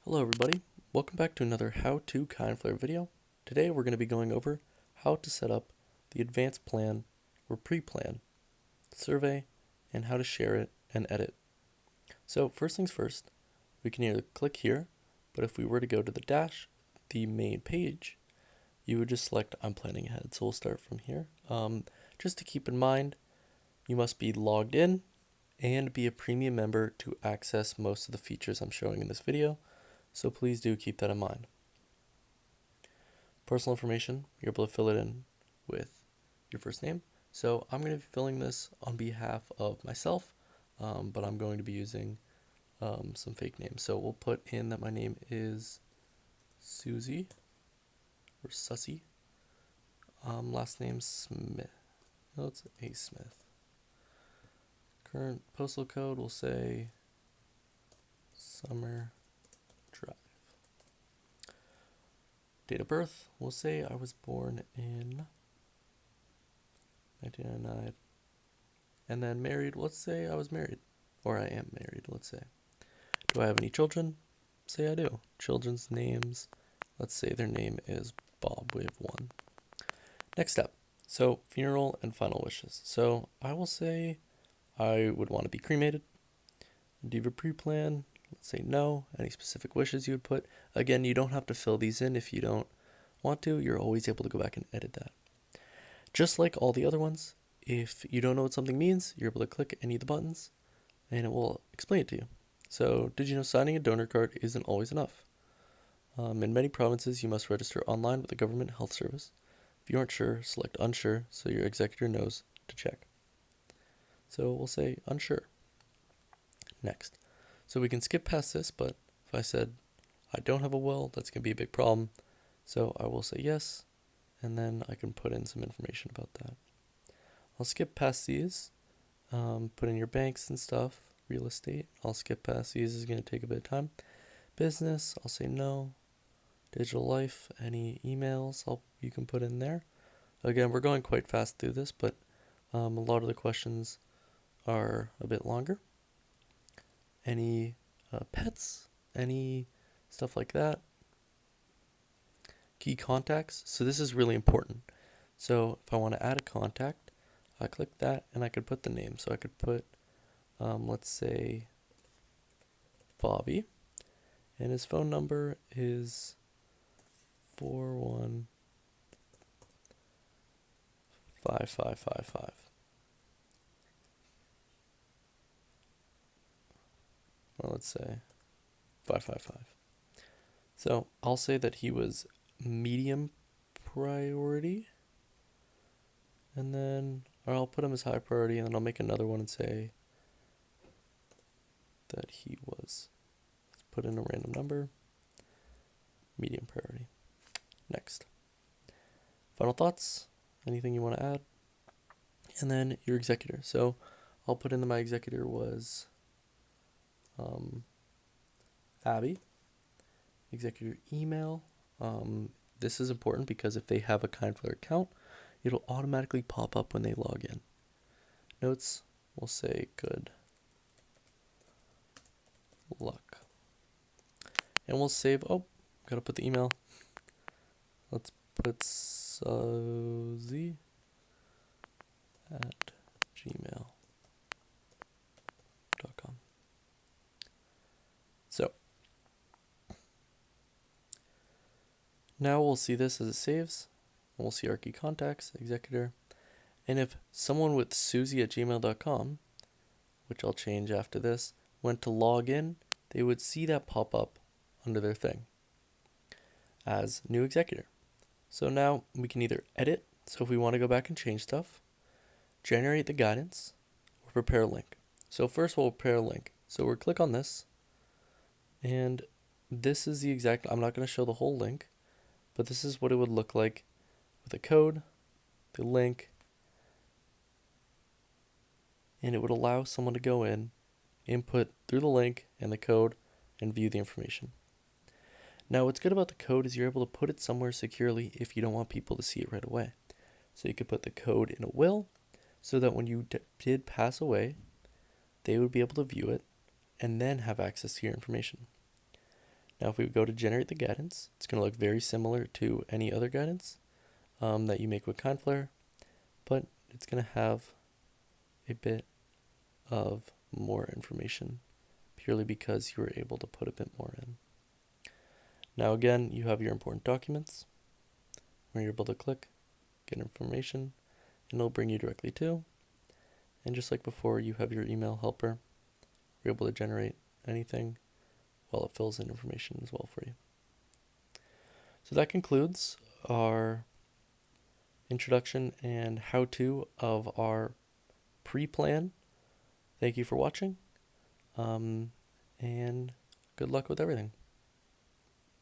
Hello everybody, welcome back to another how-to KindFlare video. Today we're going to be going over how to set up the advanced plan or pre-plan survey and how to share it and edit. So first things first, we can either click here, but if we were to go to the main page, you would just select I'm planning ahead. So we'll start from here. Just to keep in mind, you must be logged in and be a premium member to access most of the features I'm showing in this video. So please do keep that in mind. Personal information, you're able to fill it in with your first name. So I'm going to be filling this on behalf of myself, but I'm going to be using some fake names. So we'll put in that my name is Susie or Sussy. Last name Smith. No, it's A. Smith. Current postal code, we'll say Summer Drive. Date of birth, we'll say I was born in 1999. And then married, let's say I was married. Or I am married, let's say. Do I have any children? Say I do. Children's names, let's say their name is Bob. We have one. Next step. So funeral and final wishes. So I will say I would want to be cremated. Do you have a pre-plan? Let's say no. Any specific wishes you would put? Again, you don't have to fill these in if you don't want to. You're always able to go back and edit that. Just like all the other ones, if you don't know what something means, you're able to click any of the buttons and it will explain it to you. So, did you know signing a donor card isn't always enough? In many provinces, you must register online with the government health service. If you aren't sure, select unsure so your executor knows to check. So we'll say unsure. Next. So we can skip past this, but if I said I don't have a will, that's going to be a big problem. So I will say yes, and then I can put in some information about that. I'll skip past these, put in your banks and stuff, real estate. I'll skip past these, it's going to take a bit of time. Business, I'll say no. Digital life, any emails you can put in there. Again, we're going quite fast through this, but a lot of the questions are a bit longer. Any pets, any stuff like that. Key contacts, so this is really important. So if I want to add a contact, I click that and I could put the name. So I could put, let's say, Bobby, and his phone number is 415555. Or let's say 555. So I'll say that he was medium priority, and then or I'll put him as high priority, and then I'll make another one and say that he was, let's put in a random number, medium priority. Next. Final thoughts, anything you want to add? And then your executor. So I'll put in that my executor was Abby. Executor email. This is important because if they have a KindFlare account, it'll automatically pop up when they log in. Notes, we'll say good luck. And we'll save, gotta put the email. Let's put suzy@gmail.com. So, now we'll see this as it saves. We'll see our key contacts, executor. And if someone with suzy@gmail.com, which I'll change after this, went to log in, they would see that pop up under their thing as new executor. So now we can either edit, so if we want to go back and change stuff, generate the guidance, or prepare a link. So first we'll prepare a link. So we'll click on this, and this is the exact, I'm not going to show the whole link, but this is what it would look like with a code, the link, and it would allow someone to go in, input through the link and the code, and view the information. Now what's good about the code is you're able to put it somewhere securely if you don't want people to see it right away. So you could put the code in a will so that when you did pass away, they would be able to view it and then have access to your information. Now if we go to generate the guidance, it's going to look very similar to any other guidance that you make with KindFlare, but it's going to have a bit of more information purely because you were able to put a bit more in. Now again, you have your important documents where you're able to click, get information, and it'll bring you directly to. And just like before, you have your email helper. You're able to generate anything while it fills in information as well for you. So that concludes our introduction and how-to of our pre-plan. Thank you for watching, and good luck with everything.